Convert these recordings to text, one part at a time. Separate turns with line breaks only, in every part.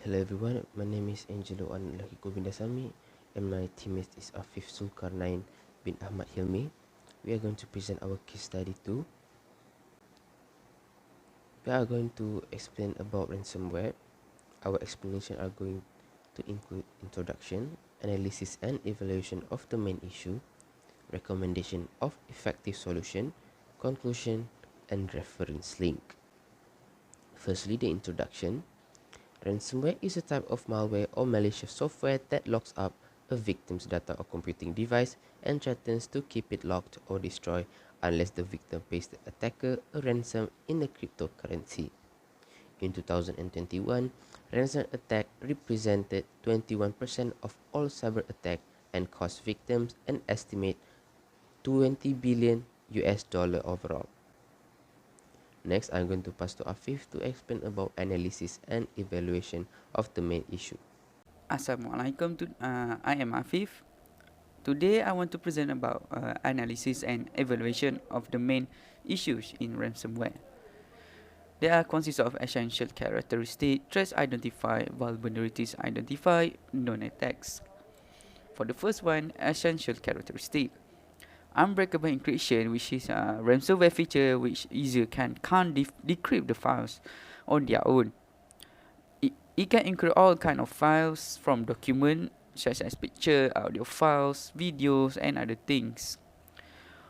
Hello everyone, my name is Angelo Anlaki Govindasamy and my teammate is AFIF ZULKARNAIN bin Ahmad HILMI. We are going to present our case study 2. We are going to explain about ransomware. Our explanation are going to include introduction, analysis and evaluation of the main issue, recommendation of effective solution, conclusion and reference link. Firstly, the introduction. Ransomware is a type of malware or malicious software that locks up a victim's data or computing device and threatens to keep it locked or destroy unless the victim pays the attacker a ransom in a cryptocurrency. In 2021, ransom attack represented 21% of all cyber attacks and cost victims an estimate $20 billion overall. Next, I'm going to pass to Afif to explain about analysis and evaluation of the main issue.
Assalamualaikum. I am Afif. Today I want to present about analysis and evaluation of the main issues in ransomware. They are consist of essential characteristics, threats identified, vulnerabilities identified, known attacks. For the first one, essential characteristic. Unbreakable encryption, which is a ransomware feature which user can't decrypt the files on their own. It can encrypt all kind of files from document such as picture, audio files, videos and other things.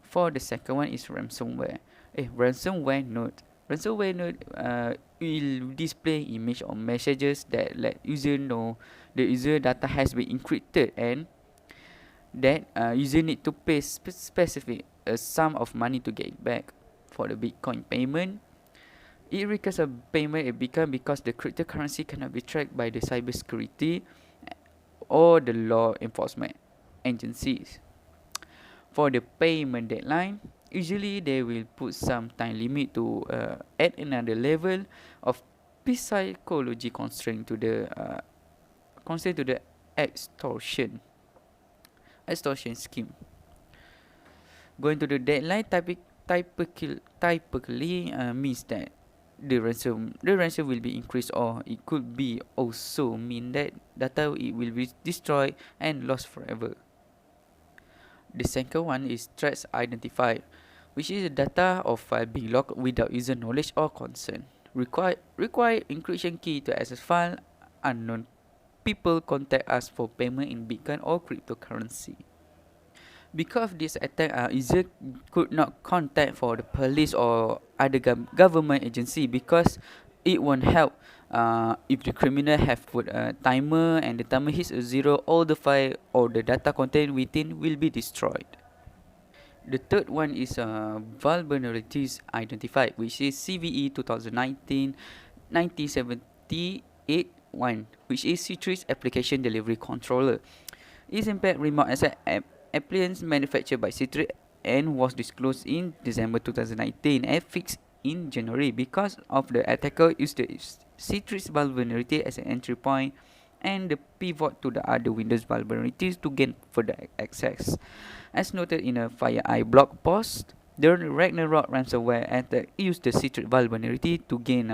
For the second one is ransomware. Ransomware node. Ransomware node will display image or messages that let user know the user data has been encrypted and that user need to pay specific sum of money to get it back. For the Bitcoin payment, it requires a payment because the cryptocurrency cannot be tracked by the cybersecurity or the law enforcement agencies. For the payment deadline, usually they will put some time limit to add another level of psychology constraint to the extortion scheme. Going to the deadline typically means that the ransom will be increased, or it could be also mean that data it will be destroyed and lost forever. The second one is threats identified, which is the data of file being locked without user knowledge or consent. Require encryption key to access file. Unknown people contact us for payment in Bitcoin or cryptocurrency. Because of this attack, user could not contact for the police or other government agency because it won't help. If the criminal have put a timer and the timer hits a zero, all the file or the data contained within will be destroyed. The third one is vulnerabilities identified, which is CVE 2019-1978-1, which is Citrix Application Delivery Controller. It impacts remote asset appliance manufactured by Citrix and was disclosed in December 2019 and fixed in January because of the attacker used the Citrix vulnerability as an entry point and the pivot to the other Windows vulnerabilities to gain further access. As noted in a FireEye blog post, the Ragnarok ransomware attack used the Citrix vulnerability to gain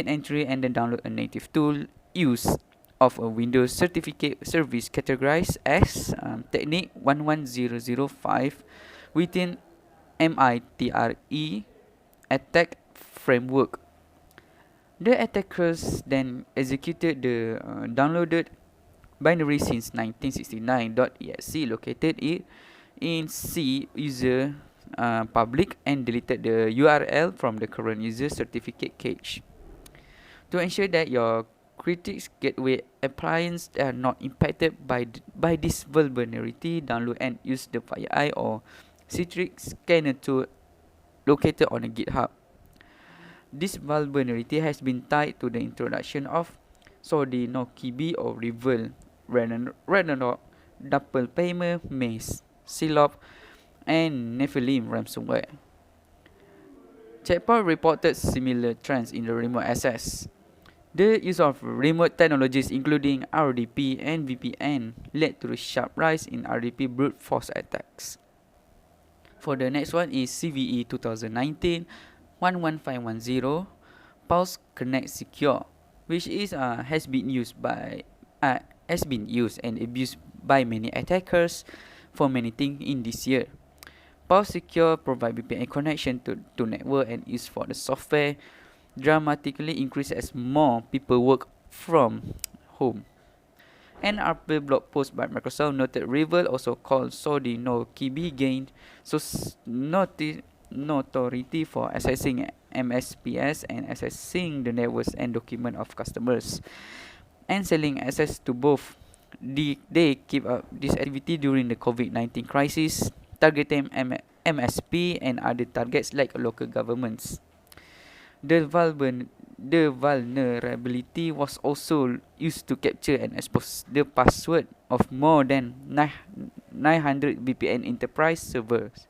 entry and then download a native tool use of a Windows certificate service categorized as Technique 11005 within MITRE attack framework. The attackers then executed the downloaded binary since 1969.exe located it in C user public and deleted the URL from the current user certificate cache. To ensure that your Citrix gateway appliances are not impacted by this vulnerability, download and use the FireEye or Citrix scanner tool located on a GitHub. This vulnerability has been tied to the introduction of Sodi no Kibi or Rival, Ragnarok, Double Payment, Maze, Silop, and Nephilim ransomware. Checkpoint reported similar trends in the remote access. The use of remote technologies including RDP and VPN led to a sharp rise in RDP brute force attacks. For the next one is CVE 2019-11510 Pulse Connect Secure. which has been used and abused by many attackers for many things in this year. Pulse Secure provide VPN connection to network and use for the software dramatically increase as more people work from home. An article blog post by Microsoft noted Rival also called Saudi no Kibi gained notoriety for accessing MSPs and accessing the networks and document of customers and selling access to both. They keep up this activity during the COVID-19 crisis, targeting MSP and other targets like local governments. The vulnerability was also used to capture and expose the password of more than 900 VPN enterprise servers.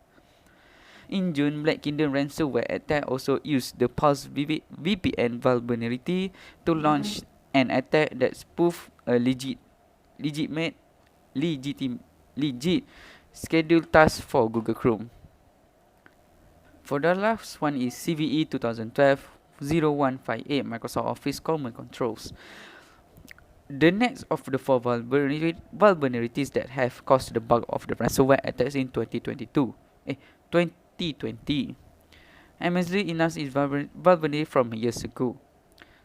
In June, Black Kingdom ransomware attack also used the Pulse VPN vulnerability to launch an attack that spoofed a legit scheduled task for Google Chrome. For the last one is CVE 2012-0158 Microsoft Office Common Controls. The next of the four vulnerabilities that have caused the bulk of the ransomware attacks in 2020. Amazingly enough, is vulnerability from years ago.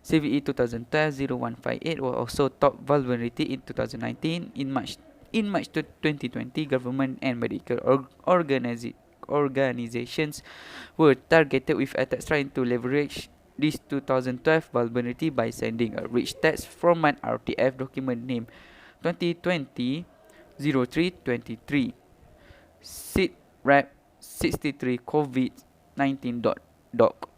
CVE 2012-0158 was also top vulnerability in 2019. In March 2020, government and medical organizations were targeted with attacks trying to leverage this 2012 vulnerability by sending a rich text from an RTF document named 2020-0323 SITREP63 COVID-19.doc,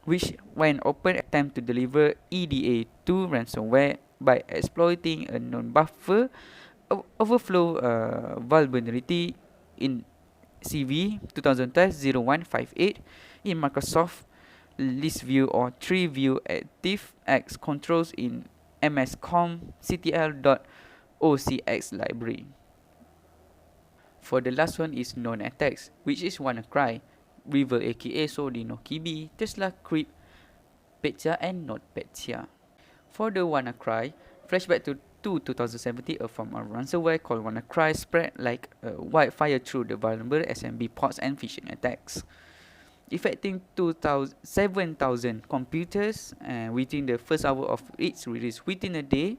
which when open attempt to deliver EDA to ransomware by exploiting a non-buffer overflow vulnerability in CV 2012-0158 in Microsoft List View or Tree View Active X controls in MSCOM CTL.ocx library. For the last one is known attacks, which is WannaCry, River aka Saudi no Kibi, Tesla Crypt, Petya and NotPetya. For the WannaCry, flashback to 2017, a form of ransomware called WannaCry spread like wildfire through the vulnerable SMB ports and phishing attacks, affecting 7,000 computers within the first hour of its release. Within a day,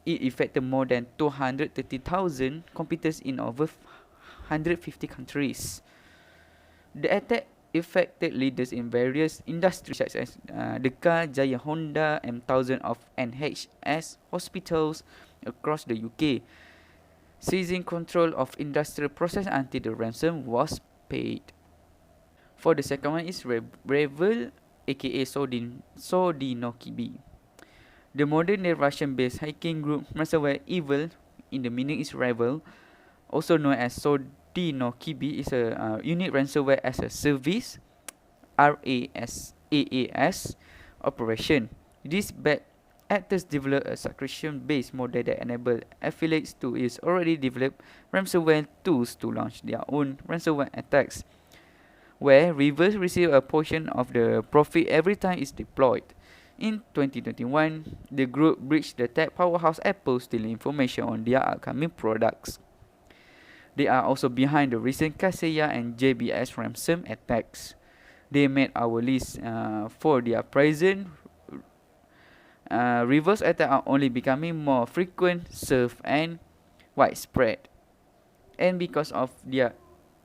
it affected more than 230,000 computers in over 150 countries. The attack affected leaders in various industries such as Deka, Jaya Honda, and thousands of NHS hospitals across the UK, seizing control of industrial process until the ransom was paid. For the second one is Revel, aka Saudi no Kibi. The modern Russian-based hacking group ransomware evil, in the meaning is Revel, also known as Saudi no Kibi, is a unique ransomware as a service RASAAS operation. These bad actors develop a subscription-based model that enable affiliates to use already developed ransomware tools to launch their own ransomware attacks, where reverse receive a portion of the profit every time it's deployed. In 2021, the group breached the tech powerhouse Apple, stealing information on their upcoming products. They are also behind the recent Kaseya and JBS ransom attacks. They made our list for their present. Reverse attacks are only becoming more frequent, served, and widespread. And because of their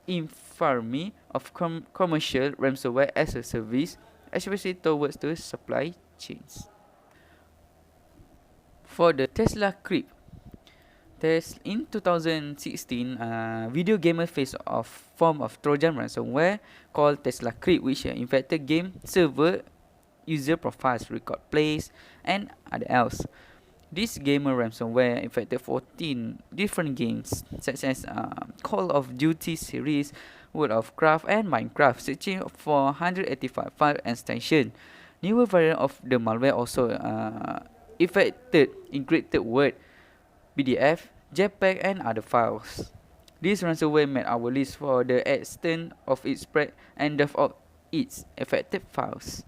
infamy of commercial ransomware as a service, especially towards the supply chains. For the Tesla Crypt, in 2016, video gamers faced a form of Trojan ransomware called Tesla Crypt, which infected game server user profiles, record plays, and other else. This gamer ransomware infected 14 different games, such as Call of Duty series, World of Craft, and Minecraft, searching for 185 file extensions. Newer variant of the malware also affected encrypted Word, PDF, JPEG, and other files. This ransomware made our list for the extent of its spread and depth of its affected files.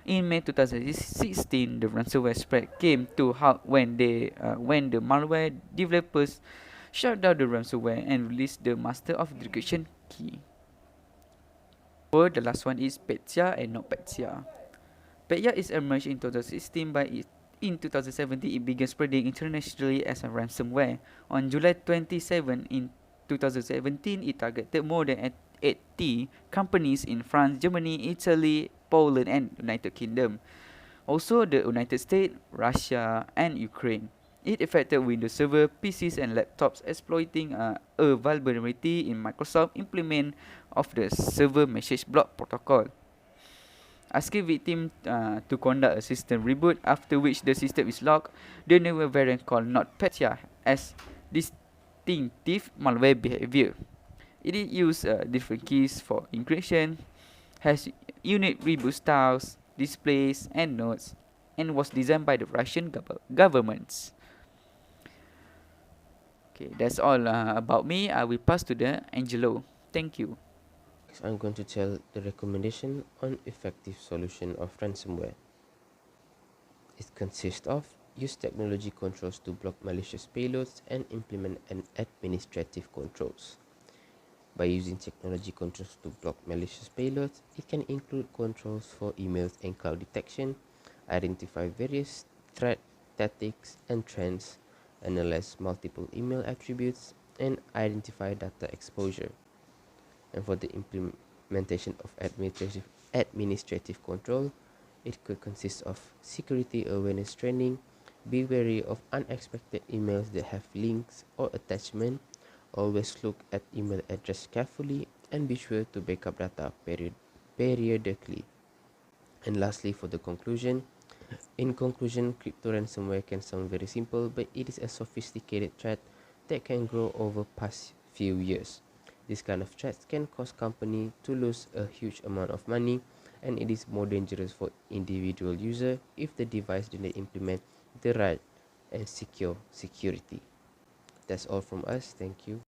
In May 2016, the ransomware spread came to halt when the malware developers shut down the ransomware and released the master of decryption key. For the last one is Petya and not Petya. Petya is emerged in 2016, but in 2017 it began spreading internationally as a ransomware. On July 27 in 2017, it targeted more than 80 companies in France, Germany, Italy, Poland, and United Kingdom. Also, the United States, Russia, and Ukraine. It affected Windows Server, PCs, and laptops, exploiting a vulnerability in Microsoft implement of the server message block protocol, asking victim to conduct a system reboot, after which the system is locked. The newer variant called NotPetya has distinctive malware behavior. It uses different keys for encryption, has unique reboot styles, displays, and nodes, and was designed by the Russian governments. Okay, that's all about me. I will pass to the Angelo. Thank you.
Next, I'm going to tell the recommendation on effective solution of ransomware. It consists of use technology controls to block malicious payloads and implement an administrative controls. By using technology controls to block malicious payloads, it can include controls for emails and cloud detection, identify various threat tactics and trends, analyze multiple email attributes, and identify data exposure. And for the implementation of administrative control, it could consist of security awareness training, be wary of unexpected emails that have links or attachment, always look at email address carefully, and be sure to backup data periodically. And lastly, for the conclusion, in conclusion, crypto ransomware can sound very simple, but it is a sophisticated threat that can grow over past few years. This kind of threats can cause company to lose a huge amount of money, and it is more dangerous for individual user if the device did not implement the right and secure security. That's all from us. Thank you.